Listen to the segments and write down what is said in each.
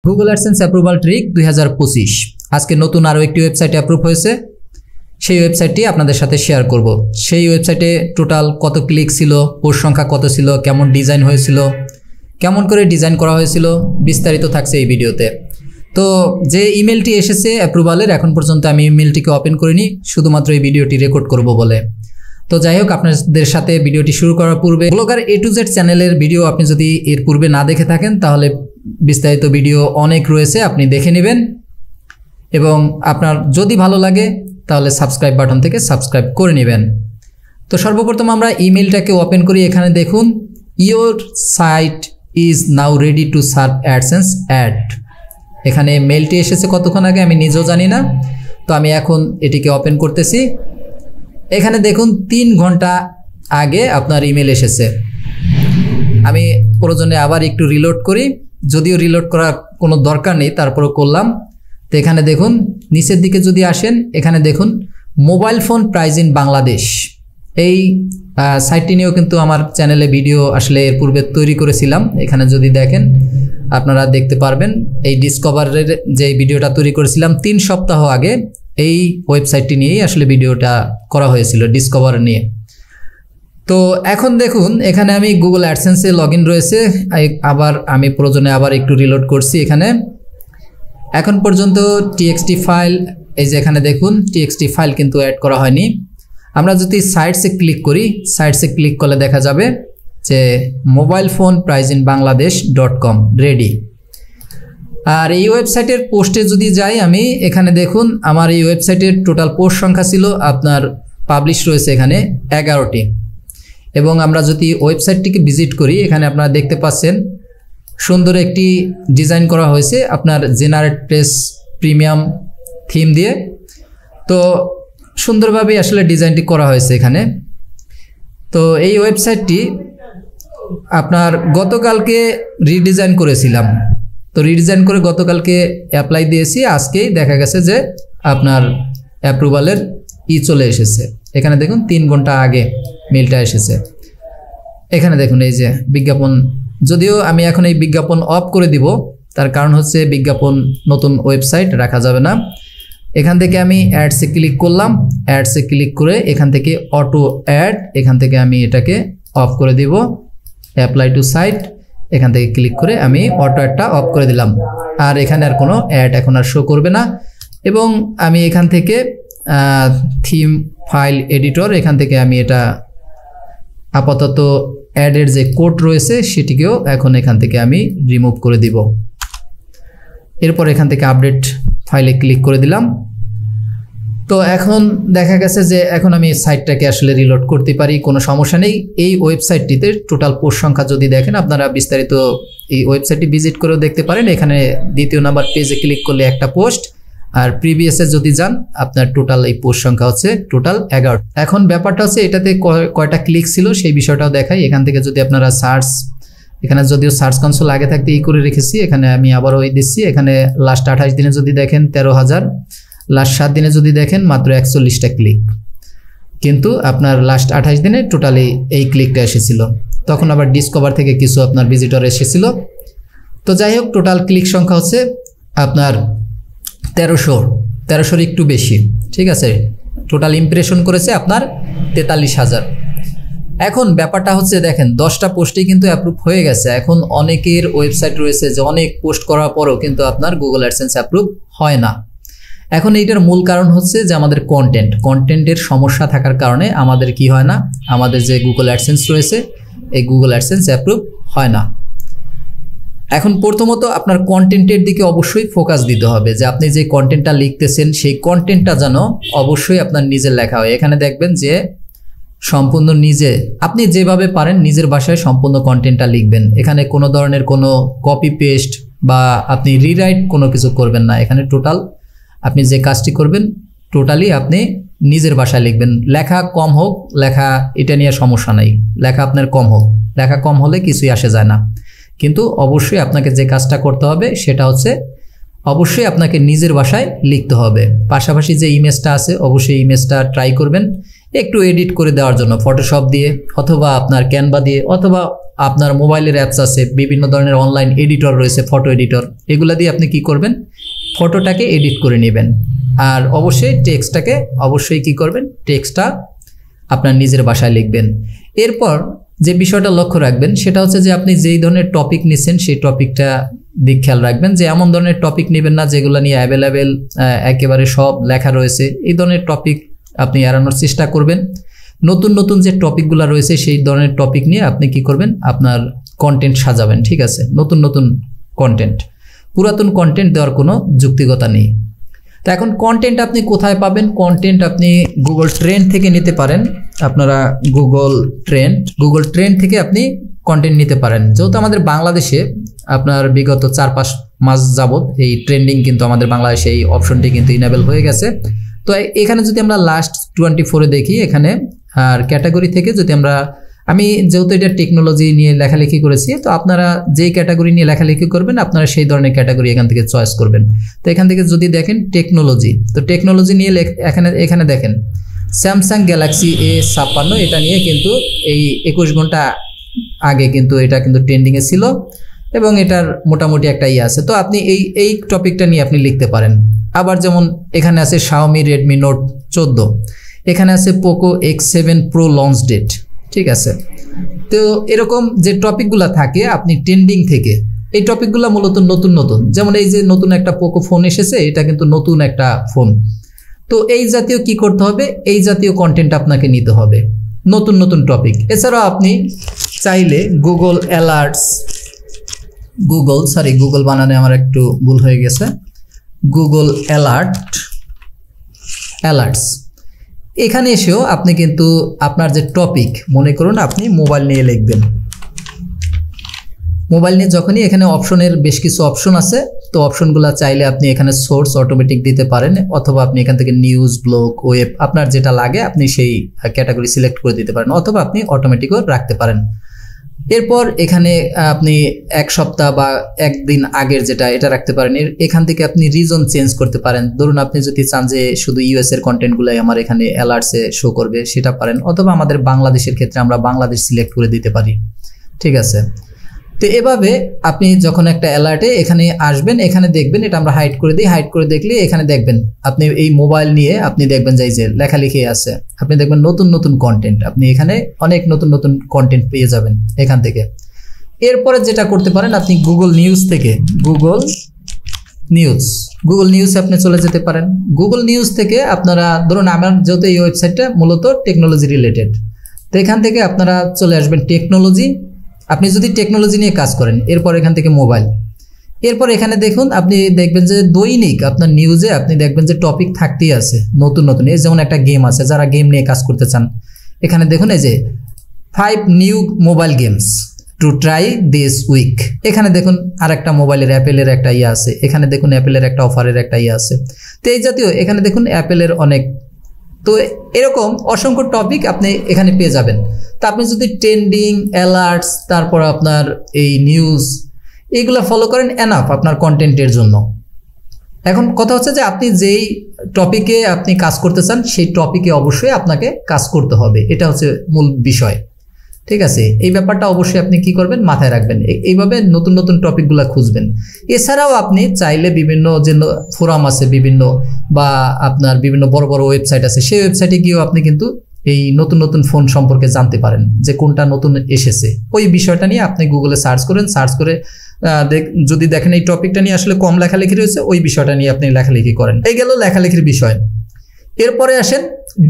Google AdSense approval trick 2025 আজকে নতুন আরও একটি ওয়েবসাইটে অ্যাপ্রুভ হয়েছে। সেই ওয়েবসাইটটি আপনাদের সাথে শেয়ার করব। সেই ওয়েবসাইটে টোটাল কত ক্লিক ছিল, পোস্ট সংখ্যা কত ছিল, কেমন ডিজাইন হয়েছিল, কেমন করে ডিজাইন করা হয়েছিল, বিস্তারিত থাকছে এই ভিডিওতে। তো যে ইমেলটি এসেছে অ্যাপ্রুভালের, এখন পর্যন্ত আমি ইমেলটিকে ওপেন করিনি, শুধুমাত্র এই ভিডিওটি রেকর্ড করব বলে। তো যাই হোক, আপনাদের সাথে ভিডিওটি শুরু করার পূর্বে ব্লগার A to Z চ্যানেলের ভিডিও আপনি যদি এর পূর্বে না দেখে থাকেন তাহলে বিস্তারিত ভিডিও অনেক রয়েছে, আপনি দেখে নেবেন। এবং আপনার যদি ভালো লাগে তাহলে সাবস্ক্রাইব বাটন থেকে সাবস্ক্রাইব করে নেবেন। তো সর্বপ্রথম আমরা ইমেলটাকে ওপেন করি। এখানে দেখুন, your site is now ready to serve AdSense ad. এখানে মেলটি এসেছে কতক্ষণ আগে, আমি নিজেও জানি না। তো আমি এখন এটিকে ওপেন করতেছি। এখানে দেখুন 3 ঘন্টা আগে আপনার ইমেল এসেছে। আমি প্রয়োজনে আবার একটু রিলোড করি, যদিও রিলোড করার কোনো দরকার নেই, তারপরেও করলাম। তো এখানে দেখুন নিচের দিকে যদি আসেন, এখানে দেখুন mobile phone price in Bangladesh. এই সাইটটি নিয়েও কিন্তু আমার চ্যানেলে ভিডিও আসলে এর পূর্বে তৈরি করেছিলাম। এখানে যদি দেখেন আপনারা দেখতে পারবেন, এই ডিসকভারের যে ভিডিওটা তৈরি করেছিলাম 3 সপ্তাহ আগে, এই ওয়েবসাইটটি নিয়েই আসলে ভিডিওটা করা হয়েছিল, ডিসকভার নিয়ে। তো এখন দেখুন এখানে আমি গুগল অ্যাডসেন্সে লগ ইন রয়েছে। আবার আমি প্রয়োজনে আবার একটু রিলোড করছি। এখানে এখন পর্যন্ত TXT ফাইল, এই যে এখানে দেখুন TXT ফাইল কিন্তু অ্যাড করা হয়নি। আমরা যদি সাইটসে ক্লিক করি, সাইটসে ক্লিক করলে দেখা যাবে যে মোবাইল ফোন প্রাইস ইন বাংলাদেশ.com রেডি। আর এই ওয়েবসাইটের পোস্টে যদি যাই আমি, এখানে দেখুন আমার এই ওয়েবসাইটের টোটাল পোস্ট সংখ্যা ছিল আপনার পাবলিশ রয়েছে এখানে 11টি। এবং আমরা যদি ওয়েবসাইটটিকে ভিজিট করি, এখানে আপনারা দেখতে পাচ্ছেন সুন্দর একটি ডিজাইন করা হয়েছে আপনার জেনারেট প্রেস প্রিমিয়াম থিম দিয়ে। তো সুন্দরভাবে আসলে ডিজাইনটি করা হয়েছে এখানে। তো এই ওয়েবসাইটটি আপনার গতকালকে রিডিজাইন করেছিলাম। তো রিডিজাইন করে গতকালকে অ্যাপ্লাই দিয়েছি, আজকেই দেখা গেছে যে আপনার অ্যাপ্রুভালের চলে এসেছে। এখানে দেখুন 3 ঘন্টা আগে মেলটা এসেছে। এখানে দেখুন এই যে বিজ্ঞাপন, যদিও আমি এখন এই বিজ্ঞাপন অফ করে দিব, তার কারণ হচ্ছে বিজ্ঞাপন নতুন ওয়েবসাইট রাখা যাবে না। এখান থেকে আমি অ্যাডসে ক্লিক করলাম, অ্যাডসে ক্লিক করে এখান থেকে অটো অ্যাড, এখান থেকে আমি এটাকে অফ করে দিব। অ্যাপ্লাই টু সাইট, এখান থেকে ক্লিক করে আমি অটো অ্যাডটা অফ করে দিলাম। আর এখানে আর কোনো অ্যাড এখন আর শো করবে না। এবং আমি এখান থেকে থিম ফাইল এডিটর, এখান থেকে আমি এটা আপাতত অ্যাডের যে কোড রয়েছে সেটিকেও এখন এখান থেকে আমি রিমুভ করে দিব। এরপর এখান থেকে আপডেট ফাইলে ক্লিক করে দিলাম। তো এখন দেখা গেছে যে এখন আমি সাইটটাকে আসলে রিলোড করতে পারি, কোনো সমস্যা নেই। এই ওয়েবসাইটটিতে টোটাল পোস্ট সংখ্যা যদি দেখেন, আপনারা বিস্তারিত এই ওয়েবসাইটটি ভিজিট করেও দেখতে পারেন। এখানে 2 নাম্বার পেজে ক্লিক করলে একটা পোস্ট, আর প্রিভিয়াসে যদি যান আপনার টোটাল এই পোস্ট সংখ্যা হচ্ছে টোটাল 11। এখন ব্যাপারটা হচ্ছে এটাতে কয়টা ক্লিক ছিল সেই বিষয়টাও দেখাই। এখান থেকে যদি আপনারা সার্চ, এখানে যদিও সার্চ কনসোল আগে থাকতে করে রেখেছি, এখানে আমি আবারও দিচ্ছি। এখানে লাস্ট 28 দিনে যদি দেখেন 13,000, লাস্ট 7 দিনে যদি দেখেন মাত্র 41টা ক্লিক। কিন্তু আপনার লাস্ট 28 দিনে টোটালি এই ক্লিকটা এসেছিল। তখন আবার ডিসকভার থেকে কিছু আপনার ভিজিটর এসেছিল। তো যাই হোক, টোটাল ক্লিক সংখ্যা হচ্ছে আপনার 1300 একটু বেশি, ঠিক আছে। টোটাল ইমপ্রেশন করেছে আপনার 43,000। এখন ব্যাপারটা হচ্ছে দেখেন 10টা পোস্টই কিন্তু অ্যাপ্রুভ হয়ে গেছে। এখন অনেকের ওয়েবসাইট রয়েছে যে অনেক পোস্ট করার পরও কিন্তু আপনার গুগল অ্যাডসেন্স অ্যাপ্রুভ হয় না। এখন এইটার মূল কারণ হচ্ছে যে আমাদের কন্টেন্টের সমস্যা থাকার কারণে আমাদের কি হয় না, আমাদের যে গুগল অ্যাডসেন্স রয়েছে এই গুগল অ্যাডসেন্স অ্যাপ্রুভ হয় না। এখন প্রথমত আপনার কন্টেন্টের দিকে অবশ্যই ফোকাস দিতে হবে, যে আপনি যে কন্টেন্টটা লিখতেছেন সেই কন্টেন্টটা যেন অবশ্যই আপনার নিজের লেখা হয়। এখানে দেখবেন যে সম্পূর্ণ নিজে আপনি যেভাবে পারেন নিজের ভাষায় সম্পূর্ণ কন্টেন্টটা লিখবেন। এখানে কোনো ধরনের কোনো কপি পেস্ট বা আপনি রিরাইট কোনো কিছু করবেন না। এখানে টোটাল আপনি যে কাজটি করবেন টোটালি আপনি নিজের ভাষায় লিখবেন। লেখা কম হোক, লেখা এটা নিয়ে সমস্যা নাই, লেখা আপনার কম হোক, লেখা কম হলে কিছুই আসে যায় না। কিন্তু অবশ্যই আপনাকে যে কাজটা করতে হবে সেটা হচ্ছে অবশ্যই আপনাকে নিজের ভাষায় লিখতে হবে। পাশাপাশি যে ইমেজটা আছে অবশ্যই ইমেজটা ট্রাই করবেন একটু এডিট করে দেওয়ার জন্য, ফটোশপ দিয়ে অথবা আপনার ক্যানভা দিয়ে অথবা আপনার মোবাইলের অ্যাপস আছে, বিভিন্ন ধরনের অনলাইন এডিটর রয়েছে, ফটো এডিটর, এগুলা দিয়ে আপনি কি করবেন, ফটোটাকে এডিট করে নেবেন। আর অবশ্যই টেক্সটটাকে অবশ্যই কি করবেন, টেক্সটটা আপনার নিজের ভাষায় লিখবেন। এরপর যে বিষয়টা লক্ষ্য রাখবেন সেটা হচ্ছে যে আপনি যেই ধরনের টপিক নিচ্ছেন সেই টপিকটা দিক খেয়াল রাখবেন, যে এমন ধরনের টপিক নেবেন না যেগুলো নিয়ে অ্যাভেলেবেল একেবারে সব লেখা রয়েছে, এই ধরনের টপিক আপনি এড়ানোর চেষ্টা করবেন। নতুন নতুন যে টপিকগুলো রয়েছে সেই ধরনের টপিক নিয়ে আপনি কি করবেন, আপনার কন্টেন্ট সাজাবেন, ঠিক আছে, নতুন নতুন কন্টেন্ট। পুরাতন কন্টেন্ট দেওয়ার কোনো যুক্তিকতা নেই। তো এখন কন্টেন্ট আপনি কোথায় পাবেন? কন্টেন্ট আপনি গুগল ট্রেন্ড থেকে নিতে পারেন। আপনারা গুগল ট্রেন্ড থেকে আপনি কন্টেন্ট নিতে পারেন। যেহেতু আমাদের বাংলাদেশে আপনার বিগত 4-5 মাস যাবত এই ট্রেন্ডিং কিন্তু আমাদের বাংলাদেশে এই অপশনটি কিন্তু ইনেবল হয়ে গেছে। তো এখানে যদি আমরা লাস্ট 24-এ দেখি, এখানে আর ক্যাটাগরি থেকে যদি আমি যেহেতু এটা টেকনোলজি নিয়ে লেখালেখি করেছি, তো আপনারা যেই ক্যাটাগরি নিয়ে লেখালেখি করবেন আপনারা সেই ধরনের ক্যাটাগরি এখান থেকে চয়েস করবেন। তো এখান থেকে যদি দেখেন টেকনোলজি, তো টেকনোলজি নিয়ে এখানে দেখেন স্যামসাং গ্যালাক্সি A56, এটা নিয়ে কিন্তু এই 21 ঘন্টা আগে কিন্তু এটা কিন্তু ট্রেন্ডিংয়ে ছিল এবং এটার মোটামুটি একটা আছে। তো আপনি এই টপিকটা নিয়ে আপনি লিখতে পারেন। আবার যেমন এখানে আছে Xiaomi Redmi Note 14, এখানে আছে Poco X7 Pro launch date, ঠিক আছে। তো এরকম যে টপিকগুলো থাকে আপনি ট্রেন্ডিং থেকে, এই টপিকগুলো মূলত নতুন নতুন, যেমন এই যে নতুন একটা পোকো ফোন এসেছে, এটা কিন্তু নতুন একটা ফোন। তো এই জাতীয় কি করতে হবে, এই জাতীয় কন্টেন্ট আপনাকে নিতে হবে, নতুন নতুন টপিক। এছাড়াও আপনি চাইলে গুগল বানানে আমার একটু ভুল হয়ে গেছে, গুগল অ্যালার্টস, এখানে এসেও আপনি কিন্তু আপনার যে টপিক, মনে করুন আপনি মোবাইল নিয়ে লিখবেন, মোবাইল নিয়ে যখনই এখানে অপশনের বেশ কিছু অপশন আছে, তো অপশনগুলো চাইলে আপনি এখানে সোর্স অটোমেটিক দিতে পারেন, অথবা আপনি এখান থেকে নিউজ, ব্লগ, ওয়েব, আপনার যেটা লাগে আপনি সেই ক্যাটাগরি সিলেক্ট করে দিতে পারেন, অথবা আপনি অটোমেটিকও রাখতে পারেন। এরপর এখানে আপনি 1 সপ্তাহ বা 1 দিন আগের যেটা, এটা রাখতে পারেন। এখান থেকে আপনি রিজন চেঞ্জ করতে পারেন। ধরুন আপনি যদি চান যে শুধু ইউএস এর কন্টেন্টগুলাই আমার এখানে অ্যালার্টসে শো করবে, সেটা পারেন, অথবা আমাদের বাংলাদেশের ক্ষেত্রে আমরা বাংলাদেশ সিলেক্ট করে দিতে পারি, ঠিক আছে। তো এভাবে আপনি যখন একটা অ্যালার্টে এখানে আসবেন, এখানে দেখবেন, এটা আমরা হাইড করে দিই, হাইড করে দেখলে এখানে দেখবেন আপনি এই মোবাইল নিয়ে আপনি দেখবেন যে লেখালেখি আছে, আপনি দেখবেন নতুন নতুন কন্টেন্ট, আপনি এখানে অনেক নতুন নতুন কন্টেন্ট পেয়ে যাবেন এখান থেকে। এরপরে যেটা করতে পারেন, আপনি গুগল নিউজ থেকে গুগল নিউজ আপনি চলে যেতে পারেন। গুগল নিউজ থেকে আপনারা ধরুন, আমার যেহেতু এই ওয়েবসাইটটা মূলত টেকনোলজি রিলেটেড, তো এখান থেকে আপনারা চলে আসবেন টেকনোলজি। আপনি যদি টেকনোলজি নিয়ে কাজ করেন, এরপর এখান থেকে মোবাইল, এরপর এখানে দেখুন আপনি দেখবেন যে দৈনিক আপনার নিউজে আপনি দেখবেন যে টপিক থাকতেই আছে নতুন নতুন। এই যেমন একটা গেম আছে, যারা গেম নিয়ে কাজ করতে চান, এখানে দেখুন এই যে 5 new mobile games to try this week, এখানে দেখুন আর একটা মোবাইলের অ্যাপেলের একটা আছে, এখানে দেখুন অ্যাপেলের একটা অফারের একটা আছে। তো এই জাতীয় এখানে দেখুন অ্যাপেলের অনেক, তো এরকম অসংখ্য টপিক আপনি এখানে পেয়ে যাবেন। তো আপনি যদি ট্রেন্ডিং, অ্যালার্টস, তারপর আপনার এই নিউজ, এইগুলো ফলো করেন, এনাফ আপনার কন্টেন্টের জন্য। এখন কথা হচ্ছে যে আপনি যেই টপিকে আপনি কাজ করতে চান সেই টপিকে অবশ্যই আপনাকে কাজ করতে হবে, এটা হচ্ছে মূল বিষয়, ঠিক আছে। এই ব্যাপারটা অবশ্যই আপনি কি করবেন, মাথায় রাখবেন, এইভাবে নতুন নতুন টপিকগুলো খুঁজবেন। এছাড়াও আপনি চাইলে বিভিন্ন যে ফোরাম আছে বিভিন্ন, বা আপনার বিভিন্ন বড় বড় ওয়েবসাইট আছে, সেই ওয়েবসাইটে গিয়েও আপনি কিন্তু এই নতুন নতুন ফোন সম্পর্কে জানতে পারেন, যে কোনটা নতুন এসেছে, ওই বিষয়টা নিয়ে আপনি গুগলে সার্চ করেন, সার্চ করে যদি দেখেন এই টপিকটা নিয়ে আসলে কম লেখালেখি রয়েছে, ওই বিষয়টা নিয়ে আপনি লেখালেখি করেন। এই গেল লেখালেখির বিষয়। এরপরে আসেন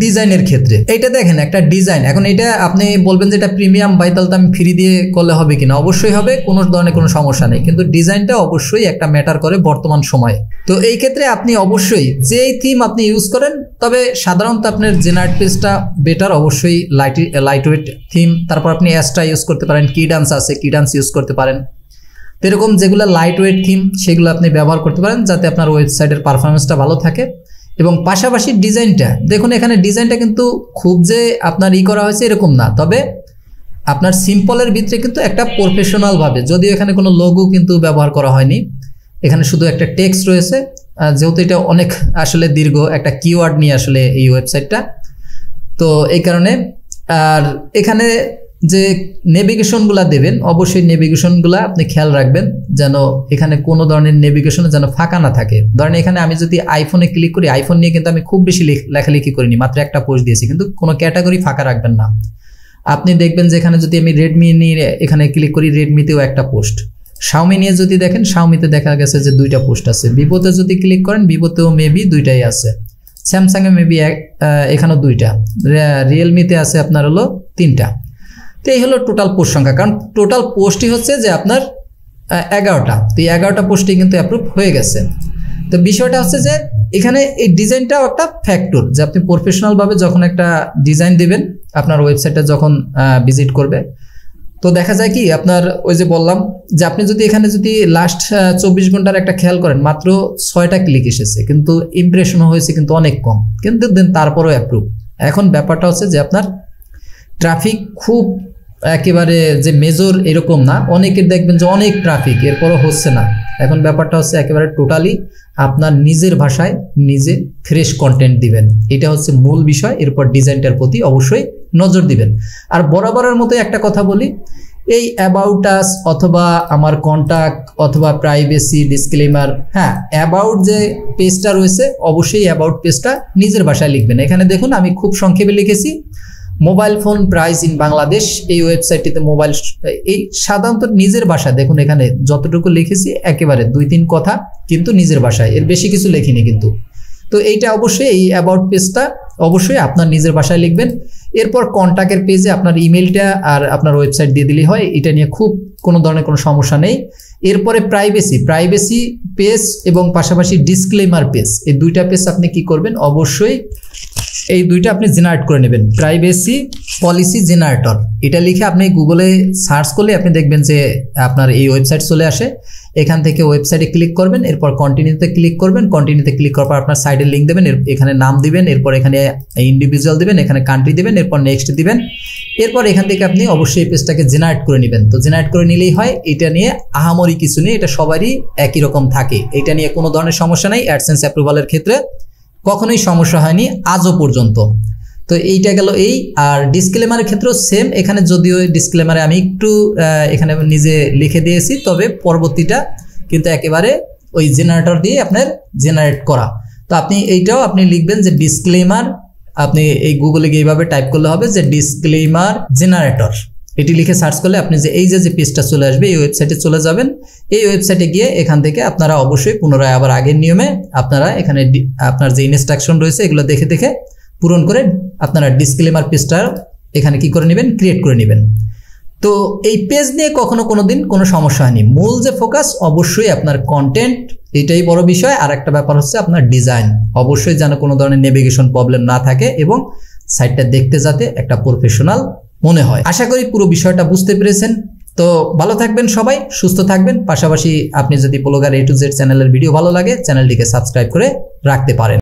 ডিজাইনের ক্ষেত্রে। এইটা দেখেন একটা ডিজাইন, এখন এটা আপনি বলবেন যে এটা প্রিমিয়াম বাই, তাহলে আমি ফ্রি দিয়ে করলে হবে কিনা? অবশ্যই হবে, কোনো ধরনের কোনো সমস্যা নেই, কিন্তু ডিজাইনটা অবশ্যই একটা ম্যাটার করে বর্তমান সময়ে। তো এই ক্ষেত্রে আপনি অবশ্যই যেই থিম আপনি ইউজ করেন, তবে সাধারণত আপনার জেনারেট পেজটা বেটার, অবশ্যই লাইট ওয়েট থিম। তারপর আপনি অ্যাস্ট্রা ইউজ করতে পারেন, কিডান্স আছে, কিডান্স ইউজ করতে পারেন। তো এরকম যেগুলো লাইট ওয়েট থিম সেগুলো আপনি ব্যবহার করতে পারেন, যাতে আপনার ওয়েবসাইটের পারফরমেন্সটা ভালো থাকে। এবং পাশাপাশি ডিজাইনটা দেখুন, এখানে ডিজাইনটা কিন্তু খুব যে আপনার করা হয়েছে এরকম না, তবে আপনার সিম্পলের ভিতরে কিন্তু একটা প্রফেশনালভাবে, যদিও এখানে কোনো লোগো কিন্তু ব্যবহার করা হয়নি, এখানে শুধু একটা টেক্সট রয়েছে, যেহেতু এটা অনেক আসলে দীর্ঘ একটা কিওয়ার্ড নিয়ে আসলে এই ওয়েবসাইটটা, তো এই কারণে। আর এখানে যে নেভিগেশনগুলো দেবেন অবশ্যই নেভিগেশনগুলো আপনি খেয়াল রাখবেন যেন এখানে কোনো ধরনের নেভিগেশনে যেন ফাঁকা না থাকে। ধরেন এখানে আমি যদি আইফোনে ক্লিক করি, আইফোন নিয়ে কিন্তু আমি খুব বেশি লেখালেখি করিনি, মাত্র একটা পোস্ট দিয়েছি, কিন্তু কোনো ক্যাটাগরি ফাঁকা রাখবেন না। আপনি দেখবেন যে এখানে যদি আমি রেডমি নিয়ে এখানে ক্লিক করি, রেডমিতেও একটা পোস্ট। শাওমি নিয়ে যদি দেখেন, শাওমিতে দেখা গেছে যে 2টা পোস্ট আছে। ভিভোতে যদি ক্লিক করেন, ভিভোতেও মেবি 2টাই আছে। স্যামসাংয়ে মেবি এখানেও 2টা, রিয়েলমিতে আছে আপনার হলো 3টা। তো এই হলো টোটাল পোস্ট সংখ্যা, কারণ টোটাল পোস্টই হচ্ছে যে আপনার 11টা। তো এই 11টা পোস্টই কিন্তু অ্যাপ্রুভ হয়ে গেছে। তো বিষয়টা হচ্ছে যে এখানে এই ডিজাইনটাও একটা ফ্যাক্টর, যে আপনি প্রফেশনালভাবে যখন একটা ডিজাইন দেবেন আপনার ওয়েবসাইটে যখন ভিজিট করবে, তো দেখা যায় কি আপনার ওই যে বললাম যে আপনি যদি এখানে যদি লাস্ট 24 ঘন্টার একটা খেয়াল করেন, মাত্র 6টা ক্লিক এসেছে, কিন্তু ইমপ্রেশনও হয়েছে কিন্তু অনেক কম, কিন্তু দেন তারপরেও অ্যাপ্রুভ। এখন ব্যাপারটা হচ্ছে যে আপনার ট্রাফিক খুব একেবারে যে মেজর এরকম না, অনেকের দেখবেন যে অনেক ট্রাফিক এরপরও হচ্ছে না। এখন ব্যাপারটা হচ্ছে একেবারে টোটালি আপনার নিজের ভাষায় নিজে ফ্রেশ কন্টেন্ট দিবেন, এটা হচ্ছে মূল বিষয়। এরপর ডিজাইনটার প্রতি অবশ্যই নজর দিবেন। আর বরাবরের মতো একটা কথা বলি, এই অ্যাবাউট আস অথবা আমার কন্টাক্ট অথবা প্রাইভেসি ডিসক্লেমার, হ্যাঁ অ্যাবাউট যে পেজটা রয়েছে অবশ্যই অ্যাবাউট পেজটা নিজের ভাষায় লিখবেন। এখানে দেখুন আমি খুব সংক্ষেপে লিখেছি, mobile phone price in Bangladesh. এই ওয়েবসাইটটিতে মোবাইল, এই সাধারণত নিজের ভাষায় দেখুন এখানে যতটুকু লিখেছি একেবারে 2-3 কথা কিন্তু নিজের ভাষায়, এর বেশি কিছু লিখিনি কিন্তু। তো এইটা অবশ্যই এই অ্যাবাউট পেজটা অবশ্যই আপনার নিজের ভাষায় লিখবেন। এরপর কন্ট্যাক্টের পেজে আপনার ইমেলটা আর আপনার ওয়েবসাইট দিয়ে দিলেই হয়, এটা নিয়ে খুব কোনো ধরনের কোনো সমস্যা নেই। এরপরে প্রাইভেসি পেজ এবং পাশাপাশি ডিসক্লেমার পেজ, এই 2টা পেজ আপনি কি করবেন, অবশ্যই এই 2টা আপনি জেনারেট করে নেবেন। প্রাইভেসি পলিসি জেনারেটর, এটা লিখে আপনি গুগলে সার্চ করলে আপনি দেখবেন যে আপনার এই ওয়েবসাইট চলে আসে। এখান থেকে ওয়েবসাইটে ক্লিক করবেন, এরপর কন্টিনিউতে ক্লিক করবেন। কন্টিনিউতে ক্লিক করার পর আপনার সাইডের লিঙ্ক দেবেন, এখানে নাম দিবেন, এরপর এখানে ইন্ডিভিজুয়াল দিবেন, এখানে কান্ট্রি দিবেন, এরপর নেক্সট দিবেন। এরপর এখান থেকে আপনি অবশ্যই এই পেজটাকে জেনারেট করে নেবেন। তো জেনারেট করে নিলেই হয়, এটা নিয়ে আহামরি কিছু নেই, এটা সবারই একই রকম থাকে, এটা নিয়ে কোনো ধরনের সমস্যা নেই। অ্যাডসেন্স অ্যাপ্রুভালের ক্ষেত্রে কখনোই সমস্যা হয়নি আজও পর্যন্ত। তো এইটা গেল এই। আর ডিসক্লেমারের ক্ষেত্রেও সেম, এখানে যদিও ডিসক্লেমারে আমি একটু এখানে নিজে লিখে দিয়েছি, তবে পরবর্তীটা কিন্তু একেবারে ওই জেনারেটর দিয়ে আপনার জেনারেট করা। তো আপনি এইটাও আপনি লিখবেন যে ডিসক্লেমার, আপনি এই গুগলে গিয়ে এইভাবে টাইপ করলে হবে যে ডিসক্লেমার জেনারেটর, এটি লিখে সার্চ করলে আপনি যে এই যে পেজটা চলে আসবে এই ওয়েবসাইটে চলে যাবেন। এই ওয়েবসাইটে গিয়ে এখান থেকে আপনারা অবশ্যই পুনরায় আবার আগের নিয়মে আপনারা এখানে আপনার যে ইনস্ট্রাকশন রয়েছে এগুলো দেখে দেখে পূরণ করে আপনারা ডিসক্লেমার পেজটা এখানে কি করে নেবেন, ক্রিয়েট করে নেবেন। তো এই পেজ নিয়ে কখনো কোনোদিন কোনো সমস্যা হয়নি। মূল যে ফোকাস অবশ্যই আপনার কন্টেন্ট, এটাই বড় বিষয়। আর একটা ব্যাপার হচ্ছে আপনার ডিজাইন, অবশ্যই যেন কোনো ধরনের নেভিগেশন প্রবলেম না থাকে এবং সাইটটা দেখতে যাতে একটা প্রফেশনাল মনে হয়। আশা করি পুরো বিষয়টা বুঝতে পেরেছেন। তো ভালো থাকবেন সবাই, সুস্থ থাকবেন। পাশাপাশি আপনি যদি ব্লগার A to Z চ্যানেলের ভিডিও ভালো লাগে, চ্যানেলটিকে সাবস্ক্রাইব করে রাখতে পারেন।